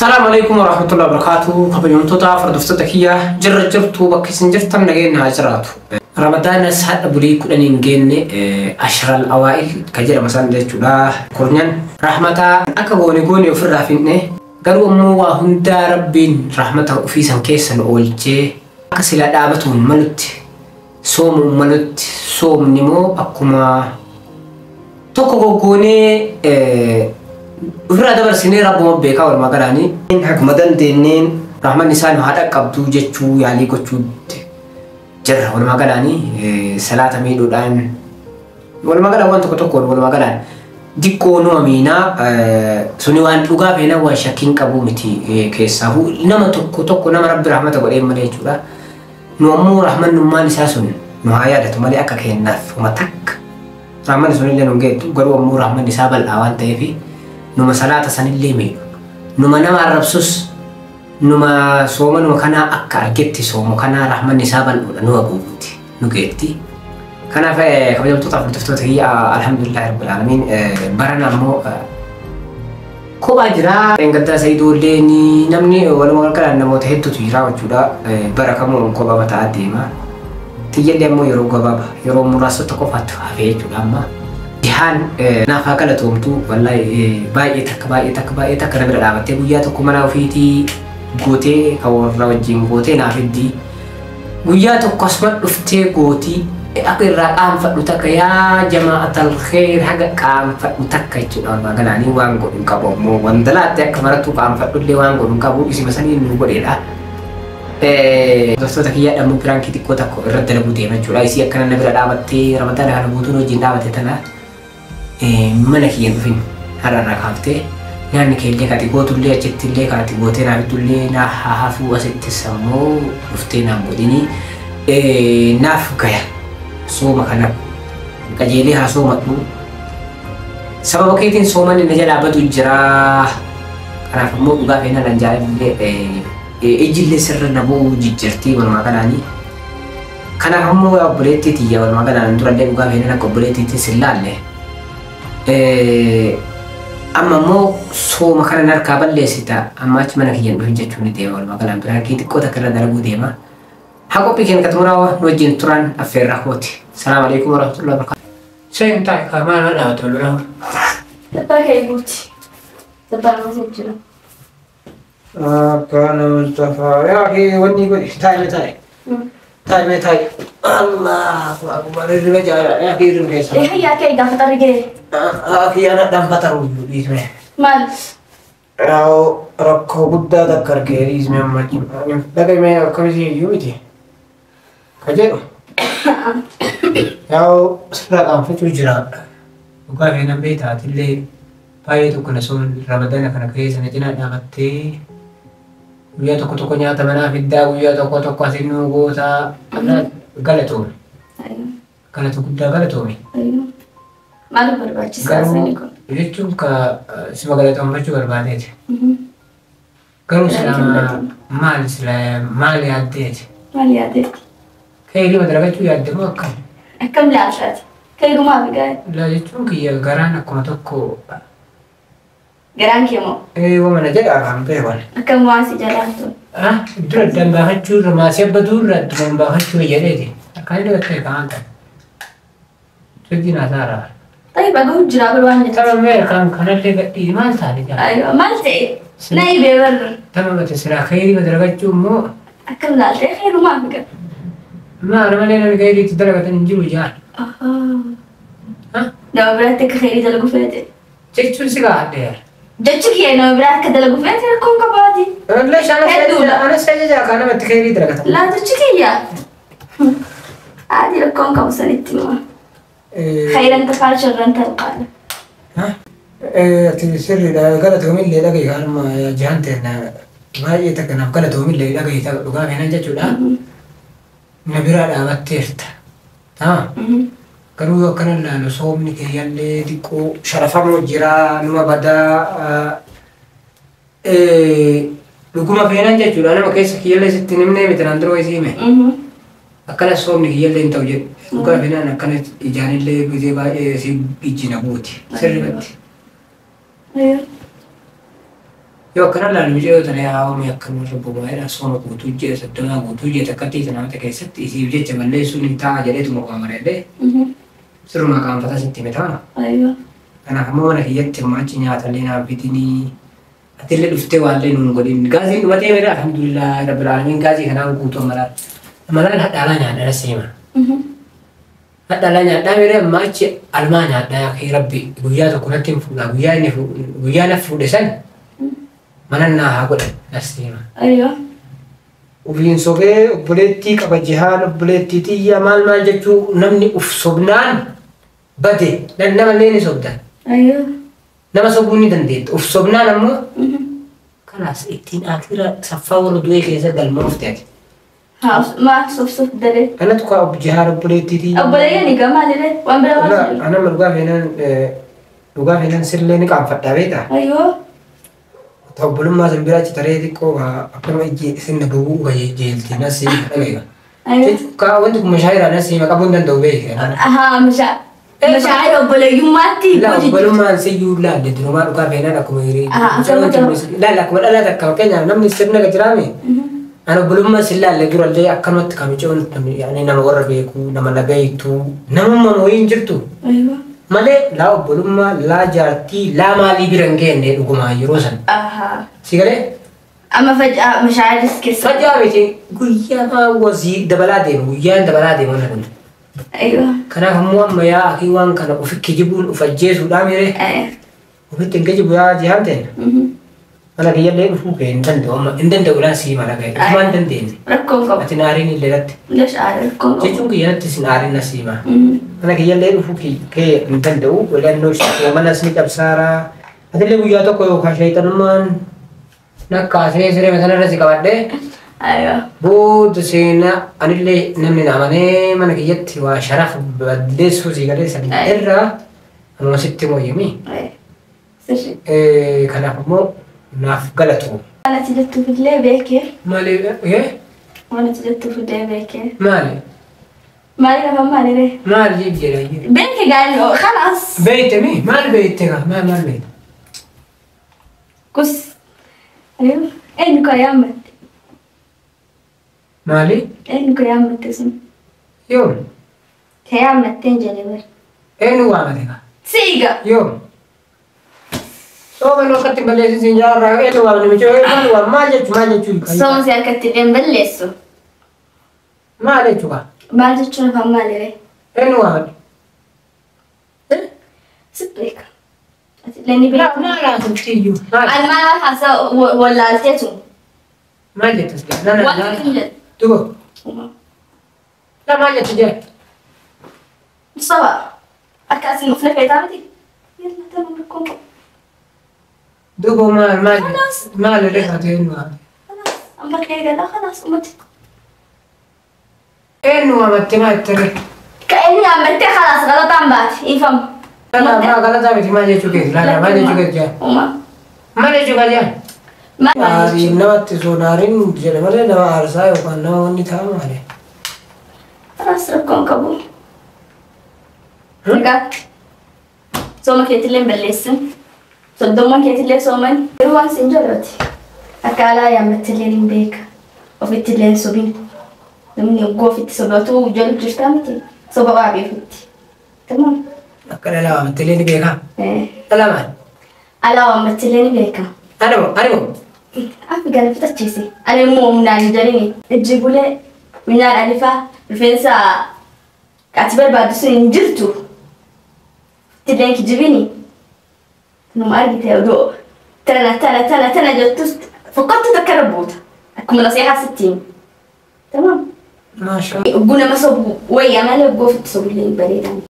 السلام عليكم ورحمة الله وبركاته. قبل يوم توتا فردفتك هي جرجرتو بكسنجرت نجين هاجراتو رمضان سحد بولي كل نجين أشهر الأوائل كجرا مثلا جتولا كورنيان رحمة أكبوني قوني وفر فيني قالوا مو هندا ربين رحمة في سنكيس الأولجي كسلا دابتون ملت صوم ملت صوم نمو أكما توكو قوني وفر هذا برسيني ربما بيكا والمقراني إن حكمدان دينين رحمن نسان هذا قبضو جتشو يعني قتشو جرح والمقراني صلاة ميلو دان والمقران وان تكتوكون والمقران ديكو نوامينا سنوان لغا بينا وشاكين قبو متي كيساهو نما توكو نما رب رحمة قولين مليجو لا نوامو رحمن نمان نساسون نهاية دتو ملي أكا كيناف ومتك رحمن نسون اللي نونجيتو قالوا أمو رحمن نسابة الأوان تيفي نما صلاة سنلي ميلو نما نما الربسوس نما صوما نما كنا أكا أرجتي صوما كنا رحمن نسابا نوا بوتي نجيتي كنا في كم يوم تطلع هي الحمد لله رب العالمين برنا مو كوبا جرا إن قد سيدو ليني نمني ولا ما كان نمو تهدو تجرا وجودا بركة مو كوبا بتعدي ما تيجي مو يرو كوبا يرو مراسة تكوفات هفي جودا ما جهان نافع كلا تومتو والله بايتك ربنا دعوتي بويا تكمنا وفيتي غوتي أو راوجين غوتي نافدي بويا تكسبت لفتي غوتي أقول رأام فلتك يا جماعة الخير حاجة كام فلتك يجون ما قالني وانغو نكابو مو وندلات كمرتو كام فلتلي وانغو نكابو إسي مثلاً نقول إله دوستو تكيا دمو بران كتي كوتا كو رد لبودي مجولا إسي أكنا نبرة دعوتي رمضان هذا بودو نجين دعوتي تنا mana kiyan fin harana kafte yani kelle kati gotulle achetille kati gotena bitulle na hafu asitti sammo uftena bodini naf kaya soma kana kajeli ha soma tu sabab kaitin soma ni najala badu jira kana famo uga fena nanjala ejille sirra nabo jijjerti wal makanani kana famo ya buleti tiya wal makanani duralle uga fena ko buleti tisallalle amma mo so makana narka balle sita amma ci mana kiyan do jechuni de wal magala bra kiti ko takala darabu de ma hako piken katmura wajin turan afera hoti assalamu alaikum warahmatullahi wabarakatuh shay ta ka ma na to lo ta kai buti ta ba no sejira kana mustafa ya ki wani ko tai Allah akbar rija ya ki rin kesa ya kai ga fatar ge ki ana dam pataru isme mal आओ रखो बुद्धा तक करके इसमें मत लगे मैं कभी यूटी कजे आओ सला आफे तुझरा उका है ना बेटा तिले पाए तो कना सोन रमजान कना केस ने जना दामते विया तो को न्याता मना विद्या विया तो को सिनु गोता अना गलतो गलतो गुद्दा गलतो में मालूम बर्बाद सासने को ये का sebagai tomba juga berbeda. Kalau selama mal ya deh. mal ya deh. Kayak ini madraga itu ya deh makan. Kam lashat. Kayak rumah begai. Lah itu kayak garan aku matokku. Garan kiamo. Wo mana jadi akan pewan. Kam masih jalan tu. Ah, dur dan bahas cur masih betul dan bahas cur ya deh. Kali itu kayak kan. Jadi nazar. طيب أقول جراب الواحد تمام مير كان اللي قدي ما ثاني جاب أيوة ما لتي ناي بيبر تمام بتسرع خيري بدرجة جمو أكمل لا خير وما بقى ما أنا مالي خيري تدرجة نجيب جان ها لو براتك خيري تلقوا فاتي شو سيجار ده جتشك يا نو براتك تلقوا فاتي كم كبادي ليش أنا سيجا كان بتخيري درجة لا جتشك يا عادي لكم كم سنة تما خيرا تقال شرا تلقى ها تسري لا قالتهم اللي لقي قال ما جهنتنا ما يتكنا قالتهم اللي لقي تلقى هنا جتوا لا نبرا لا بتيرت تمام كانوا كان لا نصوم نك يلي ديكو شرفا مجرا نما بدا لقوما فينا جتوا انا ما كيس يلي ستين من متندرو يسيمه أكلا صوم نيجي أنت وجد وكان بينا أكلا إجاني اللي بيجي بقى سي بيجي نبوتي سر بنتي Yoo akkana laalu mijee tana yaa'u akkana rabbu baay'ee sooma guutuu jee saddama guutuu jee takkatti namata keessatti isiif jecha balleessuun hin ta'a jedheetu mukaa mareedhe. Siruma qaanfata sitti mitaa. Ayyo. Kanaaf ammoo mana kiyyatti hirmaachi nyaatallee naaf bitinii. Atillee dhuftee waallee nuun godhin. Gaazii dhumatee mira alhamdulillah rabbil alamin gaazii kanaan guutuu malaan. Malaan hadhaalaa nyaadhaa seema. Hadhaalaa nyaadhaa mira ammaachi almaa nyaadhaa kee rabbi guyyaa tokko natti hin fuudha guyyaa na fuudhe san. Mana naa haa godhan nasiima. Ayyo. Ufiin sobee obboleettii qaba jihaan obboleettii xiyyaa maal jechuu namni uf sobnaan bade nama illee ni sobdan. Ayyo. Nama sobuu ni dandeetta. Uf sobnaan ammoo kanaas ittiin akira saffaa warra du'ee keessa galmoofte ati. Haa maa sof dalee. Kanatu kaa jihaan obboleettii xiyyaa. Obboleeyyan ni gamaa jedhee waan bira waan jedhu. Anama dhugaa feenan sirlee ni qaanfadhaa beektaa? Ayyo. Obbolummaa simbira achi taree xiqqoo akkuma sinna bobuu jeelti nasi dhageera. Jechuun wanti kun mashaayira nasi qabuu hin danda'u beekee. Haa mashaayira obboleeyyummaatti. Obbolummaan siyyuu laalle durumaa dhugaa feenan akkuma hirii. Laalla akkuma dhalaa takka fakkeenyaaf namni sirna gajiraame. Ani obbolummaa si laalle durallee akkanumatti kamichoon nama warra beeku nama nagayitu namummaa wayii hin jirtu. Malee laa obbolummaa laa jaartii laa maalii biran geenne dhugumaa yeroo san. Si galee? Amma mashaayiris keessa. Fajjaa miti guyyaa wasii dabalaa deemu guyyaan dabalaa deemu na kun. Kanaaf ammoo amma yaa akii waan kana ofi kijibuun of ajjeesuudhaa miree. Ofitti hin kijibu yaa jihaan ta'e. Mana kiyyallee dhufuu kee hin danda'u amma hin danda'u laan sii mala ga'e dhufumaa hin dandeenye. Rakkoon qabu. Ati naariin illee irratti. Rakkoon qabu. Jechuun kiyyanatti si naariin na sii maa. Mana kiyyallee dhufuu kee hin danda'u walannoo manas ni cabsaaraa. Atillee guyyaa tokko yookaan shayxanummaan nakkaasee siree sanarra si qabadhee. Booda seenaa anillee namni naamanee mana kiyyatti waa sharaaf balleessuu si galee san irraa ammoo sitti mooyyamii. Kanaaf ammoo naaf galatu. Waan ati jettuufillee beekee. Maali? Waan ati jettuufillee beekee. Maali? Maali lafa maaliree? Maali jedhanii? Beekee gaariidha kanaas. Beekte mi? Maal beekte kaa? Maal beekte? Kus. Eenyu kan yaammatte? Maali? Eenyu kan yaammatte sun? Yoom? Ka yaammatteen jedhe bari. Eenyu waamate kaa? Siiga. Yoom? Sooma nu akkatti balleessin jaarraa eenyu waamne michoo eenyu waam maal jechuu? Sooma si harkatti illee balleessu. Maal jechuu kaa? Maal jechuun afaan maaliree? Eenyu waamne? Sit beeka. Ati illee ni beeka. Maal haasoftiyyuu? Ani maal haasa wallaalteetu? Maal jettas jee? Wanti kun jedhu. Dubo? Maal jettu jee? Saba akka asin ufne feetaa miti? Yalla tana rakkoon qabu. Dubo maal irree haa ta'e eenyu waamte? Amma kee galaa kanaas ummati. Eenyu waamatte maal jettaree? Ka inni yaammattee kalaas galataan baate ifam. Maa galataa miti maal jechuu keeti? Laala maal jechuu keeti jaa? Maal jechuu kaa jaa? Aariin namatti sun aariin jedhe malee nama aarsaa yookaan nama wanni ta'a maali? Kanaas rakkoon qabu. Egaa sooma keetillee balleessin. Soddomman keetillee sooman. Yeroo waan siin jalooti. Akka alaa yaammattillee hin beeka. Ofittillee hin sobin. Namni hogguu ofitti sobatu jalu jirtaa miti. Soba waabeefitti. Tamam. Akka dhalaa waammattillee ni beekaa? Dhalaa maali? Alaa waammattillee ni beeka. Adamoo? Afi gana fitachiise. Ani immoo humnaan hin jalini. Ijji bulee minyaan alifaa rifeensa ati barbaaddu sun hin jirtu. Tilleen kijibini. Numa argite odoo tana jettus fokkottu takka rabbuuta. Akkuma nasihaa sittiin. Tamam. Maashaa. Ogguu nama sobu wayyaa malee ogguu ofitti sobullee hin bareedan.